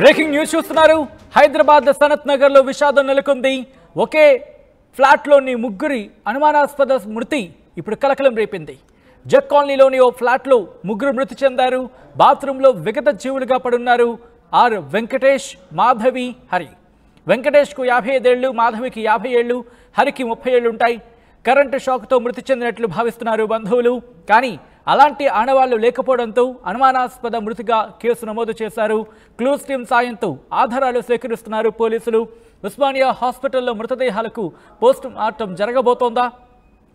Breaking news చూస్తున్నారు. హైదరాబాద్ సనత్ నగర్ లో విషాదం నెలకొంది. ఒకే ఫ్లాట్ లోని ముగ్గురి అనుమానాస్పద మృతి ఇప్పుడు కలకలం రేపింది. జక్ కాలనీలోని ఓ ఫ్లాట్ లో ముగ్గురు మృతి చెందారు. బాత్రూమ్ లో విగత జీవులుగా పడున్నారు. ఆర్ వెంకటేష్, మాధవి, హరి. వెంకటేష్ కు 55 ఏళ్లు, మాధవికి 50 ఏళ్లు, హరికి 30 ఏళ్లు ఉంటాయి. కరెంటు షాక్తో మృతి చెందినట్లు భావిస్తున్నారు బంధువులు. కానీ అలాంటి ఆనవాళ్లు లేకపోవడంతో అనుమానాస్పద మృతిగా కేసు నమోదు చేశారు. క్లూస్ టీం సాయంతో ఆధారాలు సేకరిస్తున్నారు పోలీసులు. ఉస్మానియా హాస్పిటల్లో మృతదేహాలకు పోస్ట్ మార్టం జరగబోతోందా?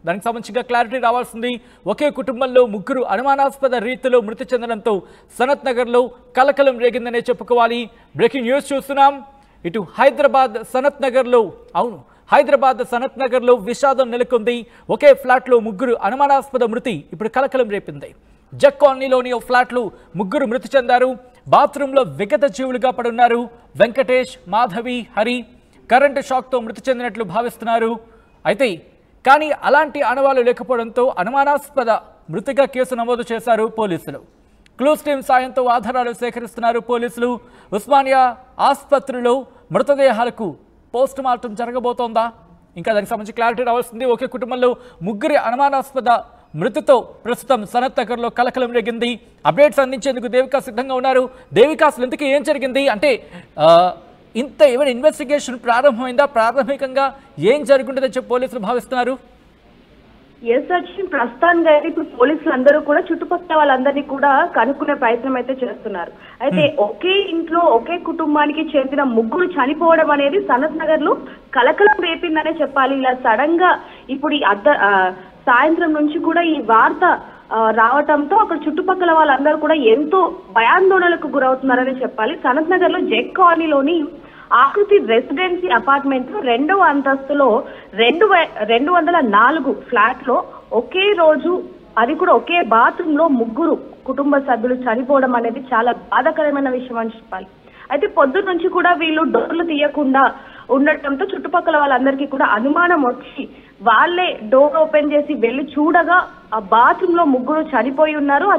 దానికి సంబంధించిన క్లారిటీ రావాల్సింది. ఒకే కుటుంబంలో ముగ్గురు అనుమానాస్పద రీతిలో మృతి చెందడంతో సనత్ నగర్లో కలకలం రేగిందనే చెప్పుకోవాలి. బ్రేకింగ్ న్యూస్ చూస్తున్నాం. ఇటు హైదరాబాద్ సనత్ నగర్లో విషాదం నెలకొంది. ఒకే ఫ్లాట్లో ముగ్గురు అనుమానాస్పద మృతి ఇప్పుడు కలకలం రేపింది. జక్ కాలనీలోని ఓ ఫ్లాట్లో ముగ్గురు మృతి చెందారు. బాత్రూంలో విగత జీవులుగా పడున్నారు. వెంకటేష్, మాధవి, హరి. కరెంటు షాక్తో మృతి చెందినట్లు భావిస్తున్నారు. కానీ అలాంటి ఆనవాళ్లు లేకపోవడంతో అనుమానాస్పద మృతిగా కేసు నమోదు చేశారు పోలీసులు. క్లూస్ టీం సాయంతో ఆధారాలు సేకరిస్తున్నారు పోలీసులు. ఉస్మానియా ఆసుపత్రిలో మృతదేహాలకు పోస్ట్ మార్టం జరగబోతోందా? ఇంకా దానికి సంబంధించి క్లారిటీ రావాల్సింది. ఒకే కుటుంబంలో ముగ్గురి అనుమానాస్పద మృతితో ప్రస్తుతం సనత్ నగర్లో కలకలం రేగింది. అప్డేట్స్ అందించేందుకు దేవికా సిద్ధంగా ఉన్నారు. దేవికా, అసలు ఇంతకీ ఏం జరిగింది? అంటే ఏమైనా ఇన్వెస్టిగేషన్ ప్రారంభమైందా? ప్రాథమికంగా ఏం జరుగుతుందని చెప్పి పోలీసులు భావిస్తున్నారు? ప్రస్తుతానికి ఇప్పుడు పోలీసులు అందరూ కూడా చుట్టుపక్కల వాళ్ళందరినీ కూడా కనుక్కునే ప్రయత్నం అయితే చేస్తున్నారు. అయితే ఒకే ఇంట్లో ఒకే కుటుంబానికి చెందిన ముగ్గురు చనిపోవడం అనేది సనత్ నగర్ లో కలకలం రేపిందనే చెప్పాలి. ఇలా సడన్ గా ఇప్పుడు సాయంత్రం నుంచి కూడా ఈ వార్త రావటంతో అక్కడ చుట్టుపక్కల వాళ్ళందరూ కూడా ఎంతో భయాందోళనకు గురవుతున్నారని చెప్పాలి. సనత్ నగర్ లో జెక్ కాలనీలోని ఆకృతి రెసిడెన్సీ అపార్ట్మెంట్ 2వ అంతస్తులో 204 ఫ్లాట్ లో ఒకే రోజు, అది కూడా ఒకే బాత్రూమ్ లో ముగ్గురు కుటుంబ సభ్యులు చనిపోవడం అనేది చాలా బాధాకరమైన విషయం అని చెప్పాలి. అయితే పొద్దున్న నుంచి కూడా వీళ్ళు డోర్లు తీయకుండా ఉండటంతో చుట్టుపక్కల వాళ్ళందరికీ కూడా అనుమానం వచ్చి వాళ్ళే డోర్ ఓపెన్ చేసి వెళ్ళి చూడగా ఆ బాత్రూమ్ లో ముగ్గురు చనిపోయి ఉన్నారు. ఆ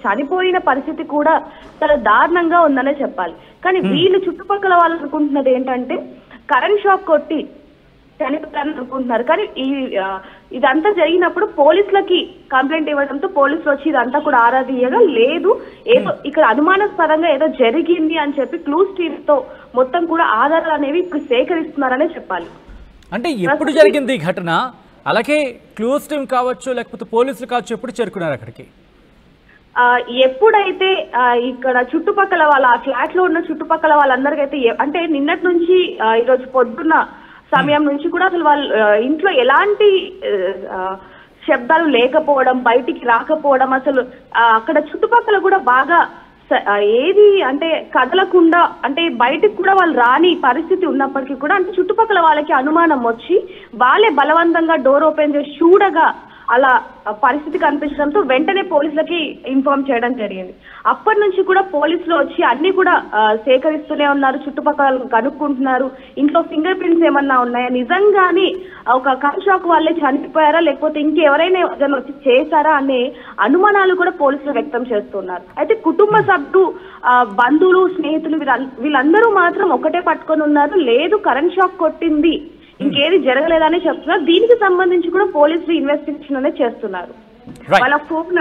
చనిపోయిన పరిస్థితి కూడా చాలా దారుణంగా ఉందనే చెప్పాలి. కానీ వీళ్ళు చుట్టుపక్కల వాళ్ళు అనుకుంటున్నది ఏంటంటే కరెంట్ షాక్ కొట్టి చనిపోయారని అనుకుంటున్నారు. కానీ ఇదంతా జరిగినప్పుడు పోలీసులకి కంప్లైంట్ ఇవ్వడంతో పోలీసులు వచ్చి ఇదంతా కూడా ఆరా తీయగా లేదు, ఏదో ఇక్కడ అనుమానాస్పదంగా ఏదో జరిగింది అని చెప్పి క్లూస్ టీమ్ తో మొత్తం కూడా ఆధారాలు అనేవి ఇప్పుడు సేకరిస్తున్నారనే చెప్పాలి. అంటే ఎప్పుడు జరిగింది ఈ ఘటన? అలాగే క్లూస్ టీమ్ కావచ్చు, లేకపోతే పోలీసులు కావచ్చు, ఎప్పుడు చేరుకున్నారు అక్కడికి? ఎప్పుడైతే ఇక్కడ చుట్టుపక్కల వాళ్ళ ఆ ఫ్లాట్ లో ఉన్న చుట్టుపక్కల వాళ్ళందరికైతే అంటే నిన్నటి నుంచి ఈరోజు పొద్దున్న సమయం నుంచి కూడా అసలు వాళ్ళు ఇంట్లో ఎలాంటి శబ్దాలు లేకపోవడం, బయటికి రాకపోవడం, అసలు అక్కడ చుట్టుపక్కల కూడా బాగా ఏది అంటే కదలకుండా, అంటే బయటికి కూడా వాళ్ళు రాని పరిస్థితి ఉన్నప్పటికీ కూడా అంటే చుట్టుపక్కల వాళ్ళకి అనుమానం వచ్చి వాళ్ళే బలవంతంగా డోర్ ఓపెన్ చేసి చూడగా అలా పరిస్థితి కనిపించడంతో వెంటనే పోలీసులకి ఇన్ఫార్మ్ చేయడం జరిగింది. అప్పటి నుంచి కూడా పోలీసులు వచ్చి అన్ని కూడా సేకరిస్తూనే ఉన్నారు, చుట్టుపక్కల కనుక్కుంటున్నారు. ఇంట్లో ఫింగర్ ప్రింట్స్ ఏమన్నా ఉన్నాయా, నిజంగానే ఒక కరెంట్ షాక్ వాళ్ళే చనిపోయారా లేకపోతే ఇంకెవరైనా వచ్చి చేశారా అనే అనుమానాలు కూడా పోలీసులు వ్యక్తం చేస్తున్నారు. అయితే కుటుంబ సభ్యులు, బంధువులు, స్నేహితులు వీళ్ళందరూ మాత్రం ఒకటే పట్టుకొని ఉన్నారు, లేదు కరెంట్ షాక్ కొట్టింది, ఇంకేది జరగలేదని చెప్తున్నారు. దీనికి సంబంధించి కూడా పోలీసులు ఇన్వెస్టిగేషన్ అనేది చేస్తున్నారు. వాళ్ళ phone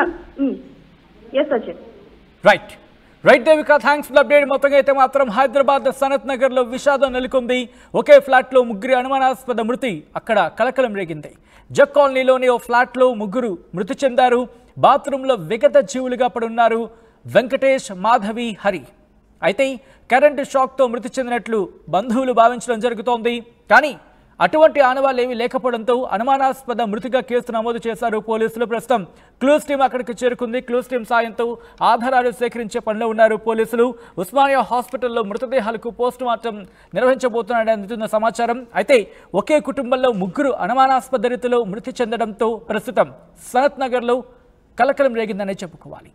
right Devika, thanks for update. మొత్తంగా అయితే మాత్రం హైదరాబాద్ సనత్ నగర్ లో విషాదం నెలకొంది. ఒకే ఫ్లాట్ లో ముగ్గురి అనుమానాస్పద మృతి అక్కడ కలకలం రేగింది. జక్ కాలనీలోని ఓ ఫ్లాట్ లో ముగ్గురు మృతి చెందారు. బాత్రూమ్ లో విగత జీవులుగా పడున్నారు. వెంకటేష్, మాధవి, హరి. అయితే కరెంటు షాక్తో మృతి చెందినట్లు బంధువులు భావించడం జరుగుతోంది. కానీ అటువంటి ఆనవాళ్ళు ఏమీ లేకపోవడంతో అనుమానాస్పద మృతిగా కేసు నమోదు చేశారు పోలీసులు. ప్రస్తుతం క్లూస్ టీం అక్కడికి చేరుకుంది. క్లూస్ టీం సాయంతో ఆధారాలు సేకరించే పనిలో ఉన్నారు పోలీసులు. ఉస్మానియా హాస్పిటల్లో మృతదేహాలకు పోస్ట్ మార్టం నిర్వహించబోతున్నారని అందుతున్న సమాచారం. అయితే ఒకే కుటుంబంలో ముగ్గురు అనుమానాస్పద రీతిలో మృతి చెందడంతో ప్రస్తుతం సనత్ నగర్లో కలకలం రేగిందనే చెప్పుకోవాలి.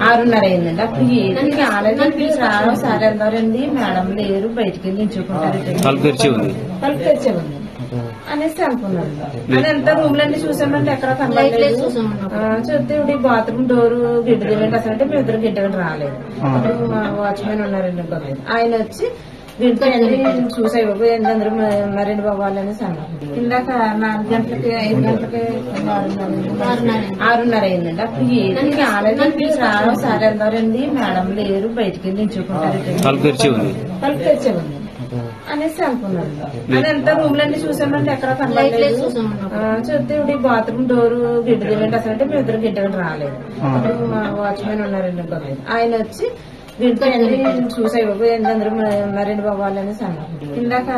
ఆరున్నర అయిందండి. అప్పుడు ఏది కాలేదండి. సార్ వెళ్తారండి, మేడం లేరు, బయటికి వెళ్ళి నించుకుంటారు. తలుపు తెరిచే ఉంది. అనేసి అనుకున్నాను. అదంతా రూమ్ లన్నీ చూసామంటే ఎక్కడ కనబడలేదు. చూస్తే ఇప్పుడు బాత్రూమ్ డోర్ గిడ్డ దిగండి అసలు అంటే మేము ఇద్దరు గిడ్డ రాలేదు. అప్పుడు మా వాచ్మెన్ ఉన్నారండి ఆయన వచ్చి గిడ్డ చూసాయి బాబు అందరూ మరేంటి బాబు అనేసి అన్నారు. ఇందాక 4 గంటలకి 5 గంటలకి 6:30 అయిందండి. అప్పుడు ఏది రాలేదండి. చాలా సార్ వెళ్తారండి మేడం లేరు బయటికి వెళ్ళి నించుకుంటారు తలుపు తెరిచే ఉంది అనేసి అనుకున్నాను. అదంతా రూమ్ లన్నీ చూసామంటే ఎక్కడ కనబడలేదు. చూస్తే ఇప్పుడు బాత్రూమ్ డోర్ గిడ్డ దిగండి అసలు అంటే మేము ఇద్దరు గిడ్డ రాలేదు. అప్పుడు మా వాచ్మెన్ ఉన్నారండి ఆయన వచ్చి గిడ్డ చూసాయి బాబు అందరూ మరేంటి బాబు అనేసి అన్నారు. ఇందాక